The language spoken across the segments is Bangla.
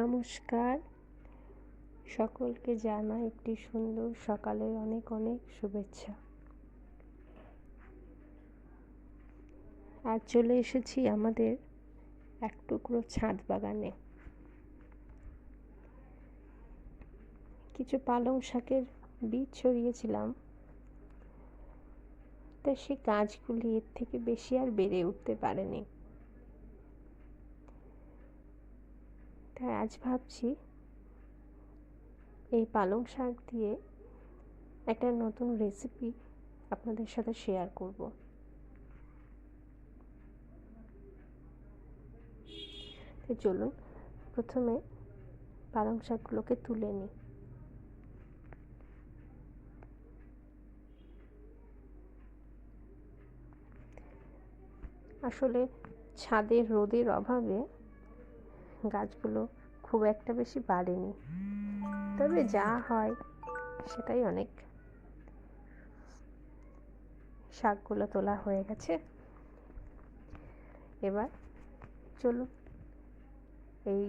নমস্কার, সকলকে জানাই একটি সুন্দর সকালের অনেক অনেক শুভেচ্ছা। আজ চলে এসেছি আমাদের এক টুকরো ছাদ বাগানে। কিছু পালং শাকের বীজ ছড়িয়েছিলাম, তাই সেই গাছগুলি এর থেকে বেশি আর বেড়ে উঠতে পারেনি। তাই আজ ভাবছি এই পালং শাক দিয়ে একটা নতুন রেসিপি আপনাদের সাথে শেয়ার করব। তো চলুন প্রথমে পালং শাকগুলোকে তুলে নিই। আসলে ছাদের রোদের অভাবে গাছগুলো খুব একটা বেশি বাড়েনি, তবে যা হয় সেটাই অনেক। শাকগুলো তোলা হয়ে গেছে, এবার চলুন এই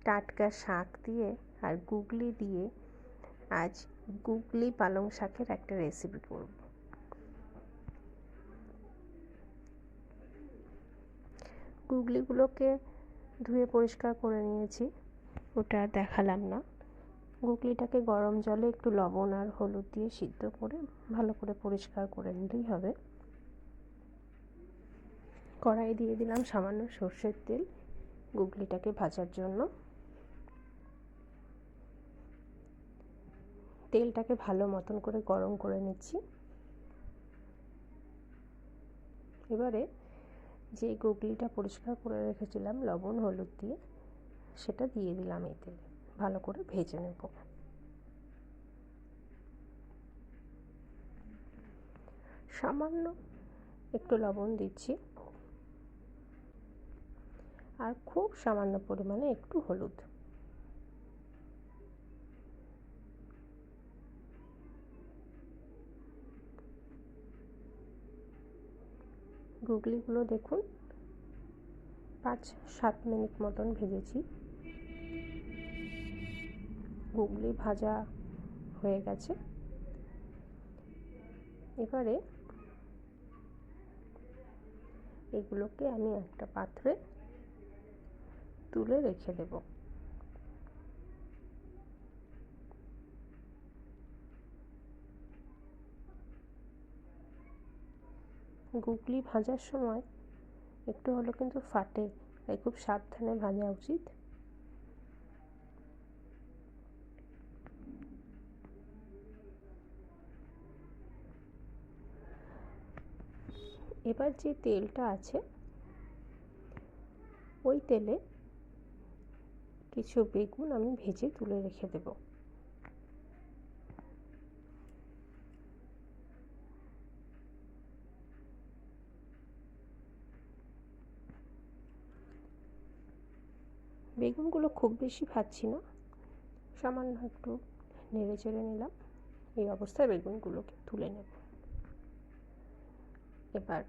টাটকা শাক দিয়ে আর গুগলি দিয়ে আজ গুগলি পালং শাকের একটা রেসিপি করব। গুগলিগুলোকে ধুয়ে পরিষ্কার করে নিয়েছি, ওটা দেখালাম না। গুগলিটাকে গরম জলে একটু লবণ আর হলুদ দিয়ে সিদ্ধ করে ভালো করে পরিষ্কার করে নিলেই হবে। কড়াই দিয়ে দিলাম সামান্য সর্ষের তেল গুগলিটাকে ভাজার জন্য। তেলটাকে ভালো মতন করে গরম করে নিচ্ছি। এবারে যে গুগলিটা পরিষ্কার করে রেখেছিলাম লবণ হলুদ দিয়ে, সেটা দিয়ে দিলাম এই তেলে, ভালো করে ভেজে নেব। সামান্য একটু লবণ দিচ্ছি আর খুব সামান্য পরিমাণে একটু হলুদ। গুগলিগুলো দেখুন 5-7 মিনিট মতন ভেজেছি। গুগলি ভাজা হয়ে গেছে। এবারে এগুলোকে আমি একটা পাত্রে তুলে রেখে দেব। গুগলি ভাজার সময় একটু হলো কিন্তু ফাটে, তাই খুব সাবধানে ভাজা উচিত। এবার যে তেলটা আছে ওই তেলে কিছু বেগুন আমি ভেজে তুলে রেখে দেব। বেগুনগুলো খুব বেশি ভাজছি না, সামান্য একটু নেড়ে চেড়ে নিলাম। এই অবস্থায় বেগুনগুলোকে তুলে নেব। এবার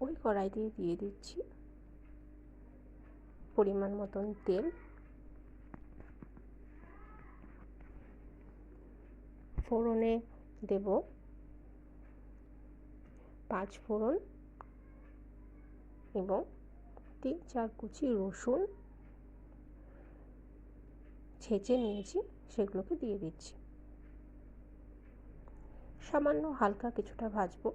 ওই কড়াই দিয়ে দিচ্ছি পরিমাণ মতন তেল। ফোড়নে দেব 5 ফোড়ন এবং 3-4 কুচি রসুন ছেঁচে নিয়েছি, সেগুলোকে দিয়ে দিচ্ছি। সামান্য হালকা কিছুটা ভাজবো।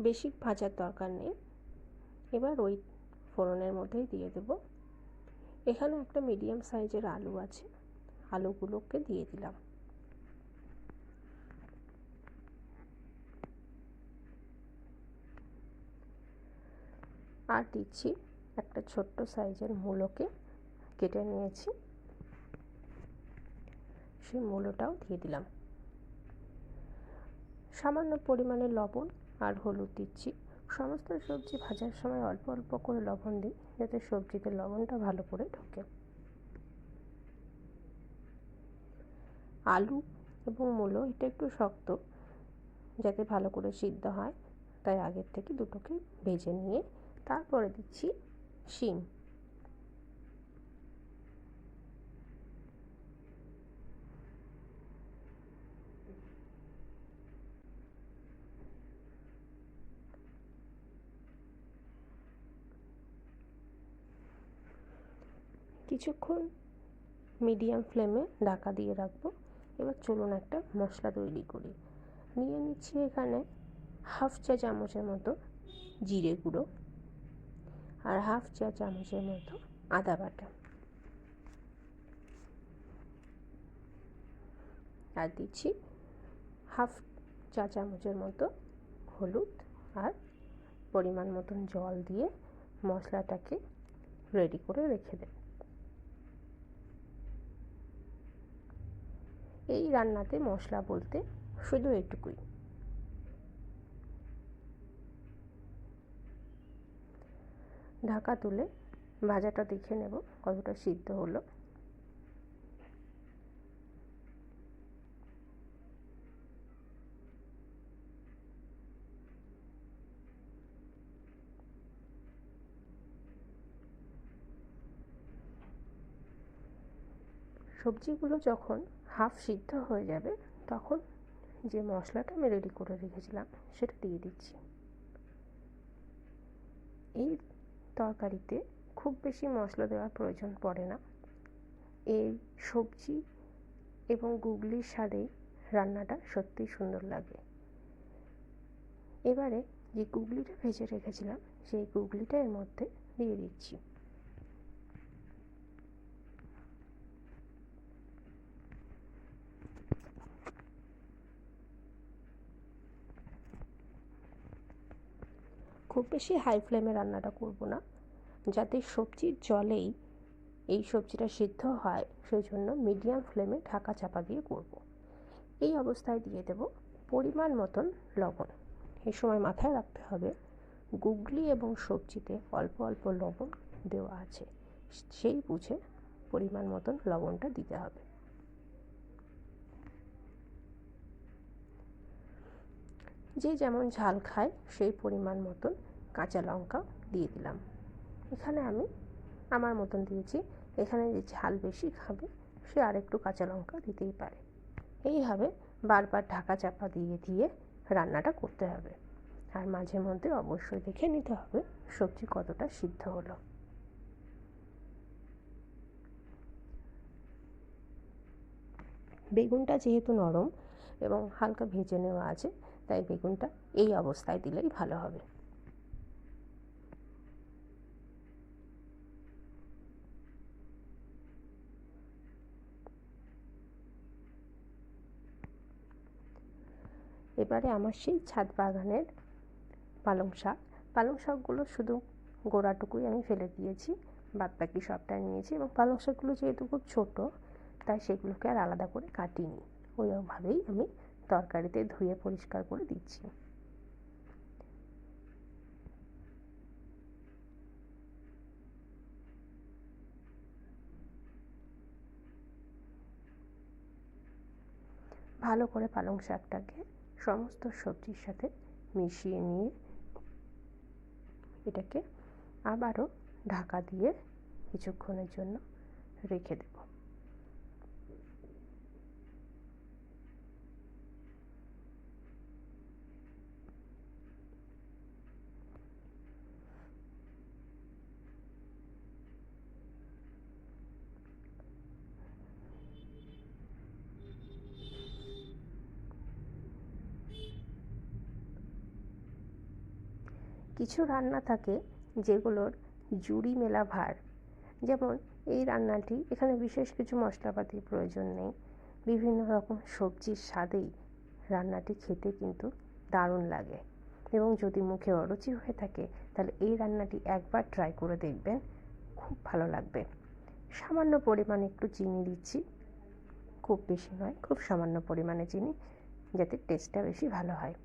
বেশি ভাজার দরকার নেই। এবার ওই ফোড়নের মধ্যেই দিয়ে দেব। এখানে একটা মিডিয়াম সাইজের আলু আছে, আলুগুলোকে দিয়ে দিলাম। আর দিচ্ছি একটা ছোট্ট সাইজের মূলোকে কেটে নিয়েছি, সেই মূলোটাও দিয়ে দিলাম। সামান্য পরিমাণে লবণ আর হলুদ দিচ্ছি। সমস্ত সবজি ভাজার সময় অল্প অল্প করে লবণ দিই, যাতে সবজিতে লবণটা ভালো করে ঢোকে। আলু এবং মূলো এটা একটু শক্ত, যাতে ভালো করে সিদ্ধ হয়, তাই আগের থেকে দুটোকে ভেজে নিয়ে তারপরে দিচ্ছি শিম। কিছুক্ষণ মিডিয়াম ফ্লেমে ঢাকা দিয়ে রাখবো। এবার চলুন একটা মশলা তৈরি করি। নিয়ে নিচ্ছি এখানে হাফ চা চামচের মতো জিরে গুঁড়ো আর হাফ চা চামচের মতো আদা বাটা, আর দিচ্ছি হাফ চা চামচের মতো হলুদ, আর পরিমাণ মতন জল দিয়ে মশলাটাকে রেডি করে রেখে দেব। এই রান্নাতে মশলা বলতে শুধু এটুকুই। ঢাকা তুলে ভাজাটা দেখে নেব কতটা সিদ্ধ হলো। সবজিগুলো যখন হাফ সিদ্ধ হয়ে যাবে তখন যে মশলাটা আমি রেডি করে রেখেছিলাম সেটা দিয়ে দিচ্ছি। এই তরকারিতে খুব বেশি মশলা দেওয়ার প্রয়োজন পড়ে না। এই সবজি এবং গুগলির স্বাদে রান্নাটা সত্যিই সুন্দর লাগে। এবারে যে গুগলিটা ভেজে রেখেছিলাম সেই গুগলিটা এর মধ্যে দিয়ে দিচ্ছি। খুব বেশি হাই ফ্লেমে রান্নাটা করব না, যাতে সবজির জলেই এই সবজিটা সিদ্ধ হয়, সেই জন্য মিডিয়াম ফ্লেমে ঢাকা চাপা দিয়ে করব। এই অবস্থায় দিয়ে দেব পরিমাণ মতন লবণ। এই সময় মাথায় রাখতে হবে গুগলি এবং সবজিতে অল্প অল্প লবণ দেওয়া আছে, সেই বুঝে পরিমাণ মতন লবণটা দিতে হবে। যে যেমন ঝাল খায় সেই পরিমাণ মতন কাঁচা লঙ্কা দিয়ে দিলাম। এখানে আমি আমার মতন দিয়েছি, এখানে যে ঝাল বেশি খাবে সে আরেকটু কাঁচা লঙ্কা দিতেই পারে। এইভাবে বারবার ঢাকা চাপা দিয়ে দিয়ে রান্নাটা করতে হবে, আর মাঝে মধ্যে অবশ্যই দেখে নিতে হবে সবজি কতটা সিদ্ধ হলো। বেগুনটা যেহেতু নরম এবং হালকা ভেজে নেওয়া আছে, তাই বেগুনটা এই অবস্থায় দিলেই ভালো হবে। এবারে আমার সেই ছাদ বাগানের পালং শাকগুলো শুধু গোড়াটুকুই আমি ফেলে দিয়েছি, বাদ বাকি সবটা নিয়েছি। এবং পালং শাকগুলো যেহেতু খুব ছোটো, তাই সেগুলোকে আর আলাদা করে কাটিনি, ওইভাবেই আমি তরকারিতে ধুয়ে পরিষ্কার করে দিচ্ছি। ভালো করে পালং শাকটাকে সমস্ত সবজির সাথে মিশিয়ে নিয়ে এটাকে আবারও ঢাকা দিয়ে কিছুক্ষণের জন্য রেখে দেব। কিছু রান্না থাকে যেগুলোর জুড়ি মেলা ভার, যেমন এই রান্নাটি, এখানে বিশেষ কিছু মশলাপাতির প্রয়োজন নেই, বিভিন্ন রকম সবজির স্বাদেই রান্নাটি খেতে কিন্তু দারুণ লাগে। এবং যদি মুখে অরুচি হয়ে থাকে তাহলে এই রান্নাটি একবার ট্রাই করে দেখবেন, খুব ভালো লাগবে। সামান্য পরিমাণে একটু চিনি দিচ্ছি, খুব বেশি নয়, খুব সামান্য পরিমাণে চিনি, যাতে টেস্টটা বেশি ভালো হয়।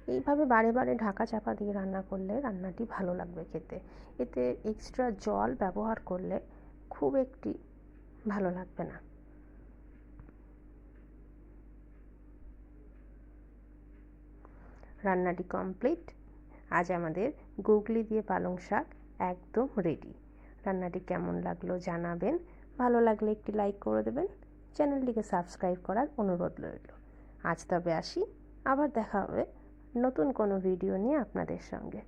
এইভাবে বারে বারে ঢাকা চাপা দিয়ে রান্না করলে রান্নাটি ভালো লাগবে খেতে। এতে এক্সট্রা জল ব্যবহার করলে খুব একটি ভালো লাগবে না। রান্নাটি কমপ্লিট। আজ আমাদের গুগলি দিয়ে পালং শাক একদম রেডি। রান্নাটি কেমন লাগলো জানাবেন। ভালো লাগলে একটি লাইক করে দেবেন। চ্যানেলটিকে সাবস্ক্রাইব করার অনুরোধ রইল। আজ তবে আসি, আবার দেখা হবে নতুন কোনো ভিডিও নিয়ে আপনাদের সঙ্গে।